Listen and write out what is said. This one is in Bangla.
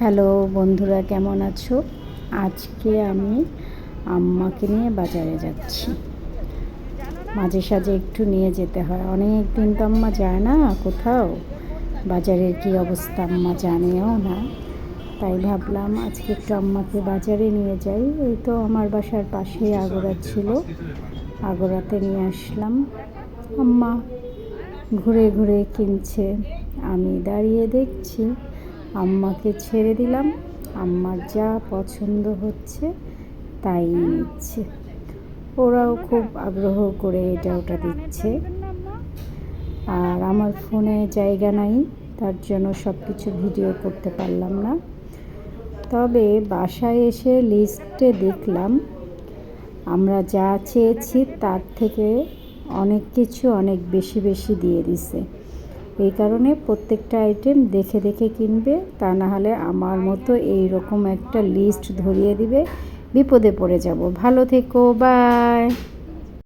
হ্যালো বন্ধুরা, কেমন আছো? আজকে আমি আম্মাকে নিয়ে বাজারে যাচ্ছি। মাঝে সাঝে একটু নিয়ে যেতে হয়, অনেক দিন তো আম্মা যায় না কোথাও। বাজারের কি অবস্থা আম্মা জানেও না, তাই ভাবলাম আজকে একটু আম্মাকে বাজারে নিয়ে যাই। এই তো আমার বাসার পাশেই আগোড়া ছিল, আগোড়াতে নিয়ে আসলাম। আম্মা ঘুরে ঘুরে কিনছে, আমি দাঁড়িয়ে দেখছি। আম্মাকে ছেড়ে দিলাম, আম্মার যা পছন্দ হচ্ছে তাই নিচ্ছে। ওরাও খুব আগ্রহ করে এটা ওটা দিচ্ছে। আর আমার ফোনে জায়গা নাই, তার জন্য সব কিছু ভিডিও করতে পারলাম না। তবে বাসায় এসে লিস্টে দেখলাম আমরা যা চেয়েছি তার থেকে অনেক কিছু অনেক বেশি বেশি দিয়ে দিছে। এই কারণে প্রত্যেকটা আইটেম দেখে দেখে কিনবে, তা না হলে আমার মতো এই রকম একটা লিস্ট ধরিয়ে দিবে, বিপদে পড়ে যাব। ভালো থেকো, বাই।